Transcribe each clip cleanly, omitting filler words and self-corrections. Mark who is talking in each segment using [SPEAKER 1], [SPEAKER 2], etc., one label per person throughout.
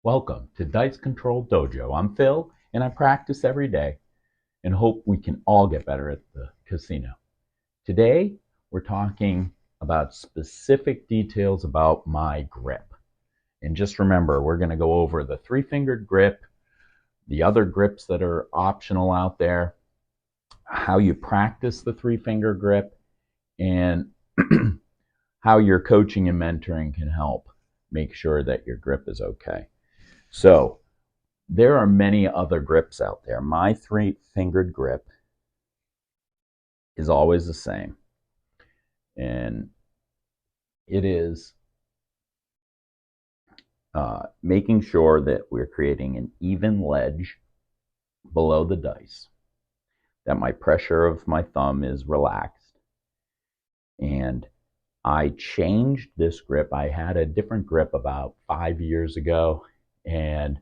[SPEAKER 1] Welcome to Dice Control Dojo. I'm Phil, and I practice every day and hope we can all get better at the casino. Today, we're talking about specific details about my grip. And just remember, we're going to go over the three-fingered grip, the other grips that are optional out there, how you practice the three-finger grip, and how your coaching and mentoring can help make sure that your grip is okay. So there are many other grips out there. My three-fingered grip is always the same. And it is making sure that we're creating an even ledge below the dice, that my pressure of my thumb is relaxed. And I changed this grip. I had a different grip about 5 years ago, and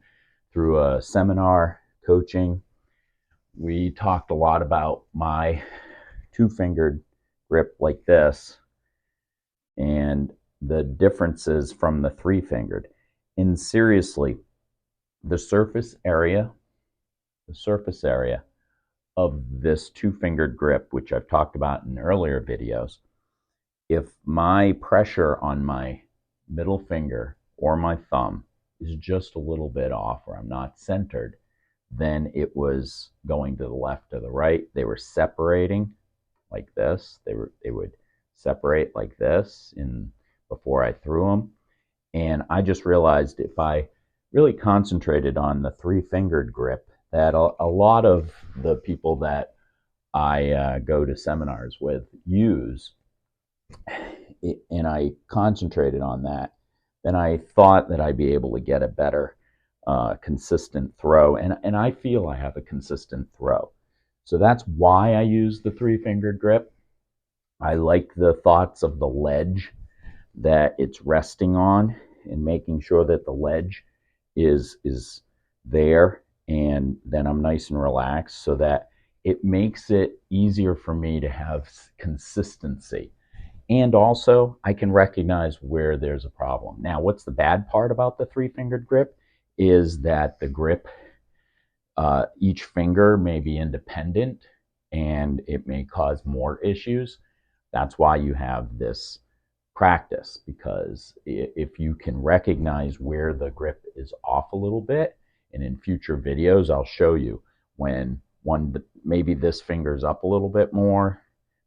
[SPEAKER 1] through a seminar coaching, we talked a lot about my two-fingered grip like this and the differences from the three-fingered. And seriously, the surface area of this two-fingered grip, which I've talked about in earlier videos, if my pressure on my middle finger or my thumb is just a little bit off, or I'm not centered, then it was going to the left or the right. They were separating like this. They would separate like this before I threw them. And I just realized if I really concentrated on the three-fingered grip, that a lot of the people that I go to seminars with use, and I concentrated on that, then I thought that I'd be able to get a better consistent throw. And I feel I have a consistent throw. So that's why I use the three-fingered grip. I like the thoughts of the ledge that it's resting on, and making sure that the ledge is there, and then I'm nice and relaxed, so that it makes it easier for me to have consistency. And also, I can recognize where there's a problem. Now, what's the bad part about the three-fingered grip is that the grip, each finger may be independent, and it may cause more issues. That's why you have this practice, because if you can recognize where the grip is off a little bit, and in future videos, I'll show you when maybe this finger's up a little bit more,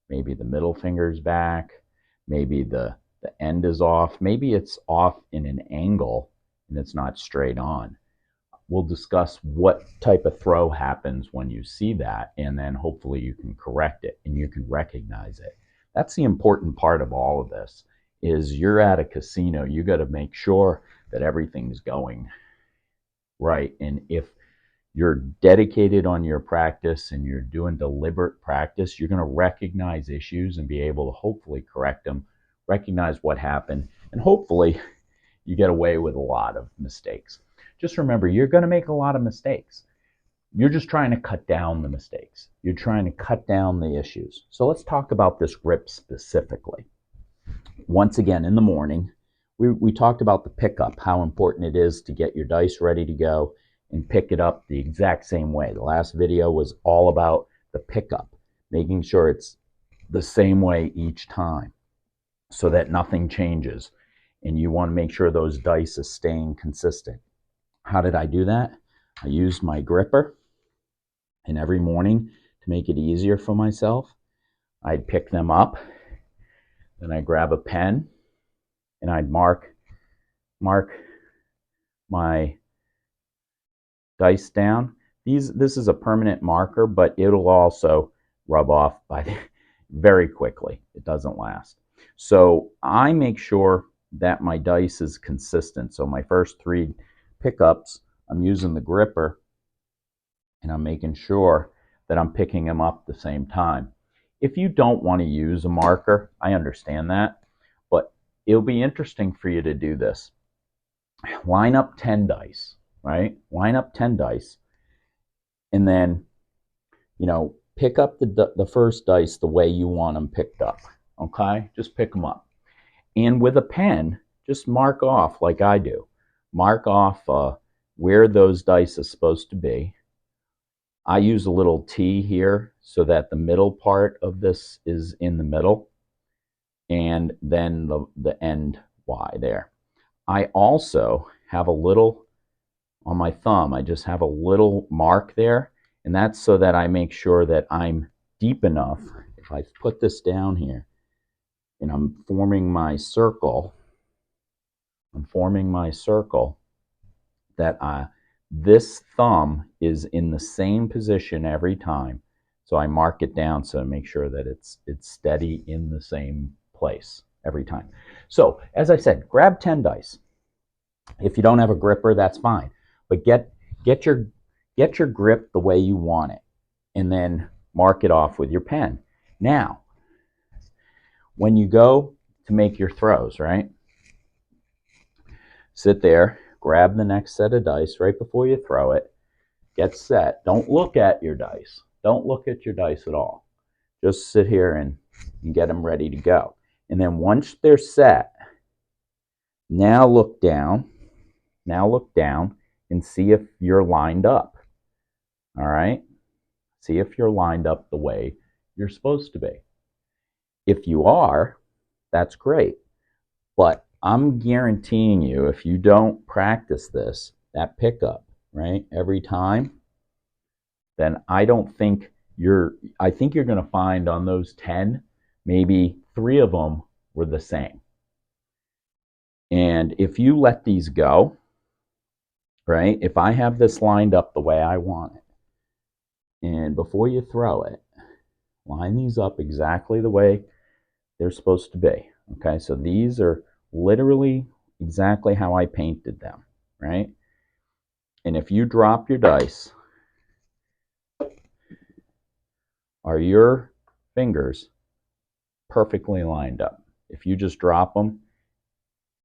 [SPEAKER 1] maybe the middle finger's back, maybe the end is off, maybe it's off in an angle and it's not straight on. We'll discuss what type of throw happens when you see that, and then hopefully you can correct it and you can recognize it. That's the important part of all of this, is you're at a casino, you got to make sure that everything's going right. And if you're dedicated on your practice and you're doing deliberate practice, you're going to recognize issues and be able to hopefully correct them, recognize what happened, and hopefully you get away with a lot of mistakes. Just remember, you're going to make a lot of mistakes. You're just trying to cut down the mistakes. You're trying to cut down the issues. So let's talk about this grip specifically. Once again, in the morning, we talked about the pickup, how important it is to get your dice ready to go and pick it up the exact same way. The last video was all about the pickup, making sure it's the same way each time so that nothing changes. And you want to make sure those dice are staying consistent. How did I do that? I used my gripper, and every morning, to make it easier for myself, I'd pick them up, then I'd grab a pen, and I'd mark my dice down. This is a permanent marker, but it'll also rub off very quickly. It doesn't last. So I make sure that my dice is consistent. So my first three pickups, I'm using the gripper, and I'm making sure that I'm picking them up at the same time. If you don't want to use a marker, I understand that, but it'll be interesting for you to do this. Line up 10 dice, right? Line up 10 dice, and then, pick up the first dice the way you want them picked up, okay? Just pick them up. And with a pen, just mark off like I do. Mark off where those dice is supposed to be. I use a little T here so that the middle part of this is in the middle, and then the end Y there. I also have a little, on my thumb, I just have a little mark there, and that's so that I make sure that I'm deep enough. If I put this down here and I'm forming my circle, that this thumb is in the same position every time. So I mark it down so I make sure that it's steady in the same place every time. So as I said, grab 10 dice. If you don't have a gripper, that's fine. But get your grip the way you want it, and then mark it off with your pen. Now, when you go to make your throws, right? Sit there, grab the next set of dice right before you throw it, get set. Don't look at your dice. Don't look at your dice at all. Just sit here and get them ready to go. And then once they're set, now look down. Now look down and see if you're lined up. All right? See if you're lined up the way you're supposed to be. If you are, that's great. But I'm guaranteeing you, if you don't practice this, that pickup, right, every time, then I think you're going to find on those 10, maybe 3 of them were the same. And if you let these go, right, if I have this lined up the way I want it, and before you throw it, line these up exactly the way they're supposed to be. Okay, so these are literally exactly how I painted them, right? And if you drop your dice, are your fingers perfectly lined up? If you just drop them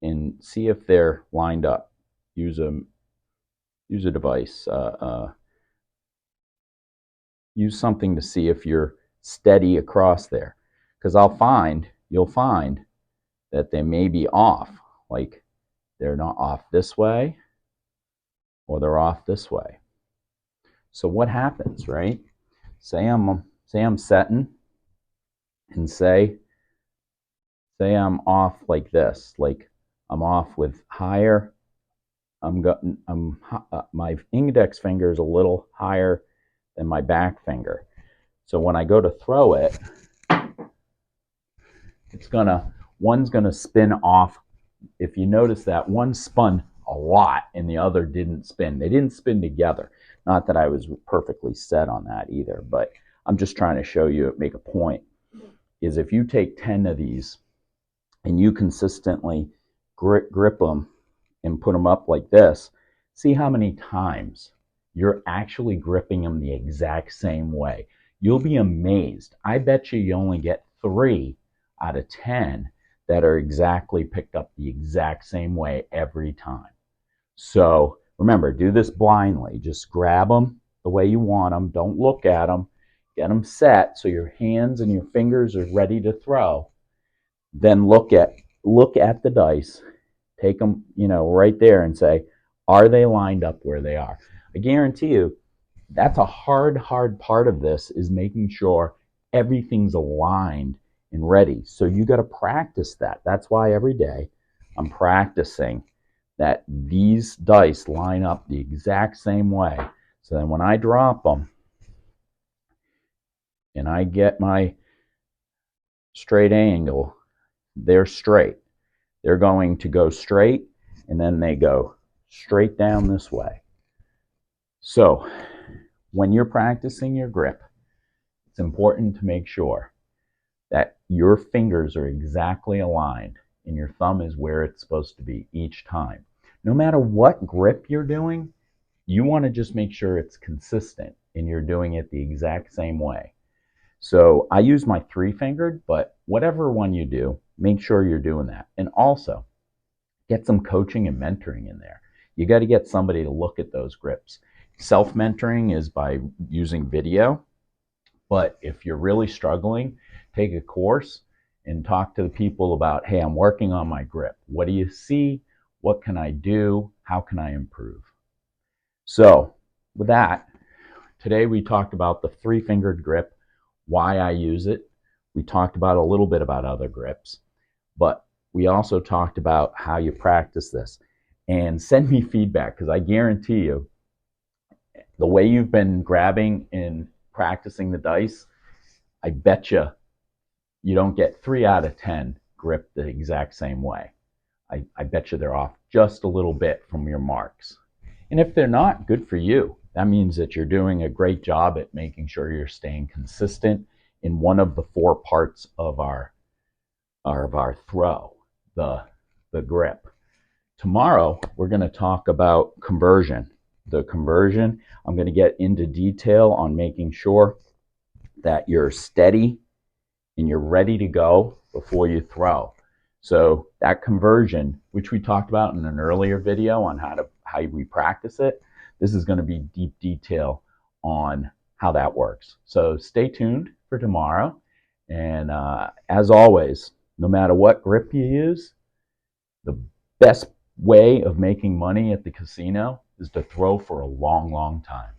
[SPEAKER 1] and see if they're lined up, use a device, use something to see if you're steady across there, because you'll find that they may be off, like they're not off this way or they're off this way. So what happens, right? Say I'm setting, and say I'm off like this, like I'm off with higher. My index finger is a little higher than my back finger. So when I go to throw it, one's gonna spin off. If you notice that one spun a lot and the other didn't spin. They didn't spin together. Not that I was perfectly set on that either, but I'm just trying to show you, make a point, is if you take 10 of these and you consistently grip them and put them up like this, see how many times you're actually gripping them the exact same way. You'll be amazed. I bet you only get 3 out of 10 that are exactly picked up the exact same way every time. So remember, do this blindly. Just grab them the way you want them. Don't look at them. Get them set so your hands and your fingers are ready to throw. Then look at the dice. Take them, right there and say, are they lined up where they are? I guarantee you, that's a hard part of this, is making sure everything's aligned and ready. So you got to practice that. That's why every day I'm practicing that these dice line up the exact same way. So then when I drop them and I get my straight angle, they're straight. They're going to go straight, and then they go straight down this way. So when you're practicing your grip, it's important to make sure that your fingers are exactly aligned and your thumb is where it's supposed to be each time. No matter what grip you're doing, you want to just make sure it's consistent and you're doing it the exact same way. So I use my 3-fingered, but whatever one you do, make sure you're doing that. And also, get some coaching and mentoring in there. You got to get somebody to look at those grips. Self-mentoring is by using video, but if you're really struggling, take a course and talk to the people about, hey, I'm working on my grip. What do you see? What can I do? How can I improve? So with that, today we talked about the three-fingered grip, why I use it. We talked about a little bit about other grips, but we also talked about how you practice this. And send me feedback, because I guarantee you, the way you've been grabbing and practicing the dice, I bet you don't get 3 out of 10 grip the exact same way. I bet you they're off just a little bit from your marks. And if they're not, good for you. That means that you're doing a great job at making sure you're staying consistent in one of the 4 parts of our throw, the grip. Tomorrow, we're going to talk about conversion. The conversion, I'm going to get into detail on making sure that you're steady and you're ready to go before you throw. So that conversion, which we talked about in an earlier video on how we practice it, this is going to be deep detail on how that works. So stay tuned for tomorrow. And as always, no matter what grip you use, the best way of making money at the casino is to throw for a long, long time.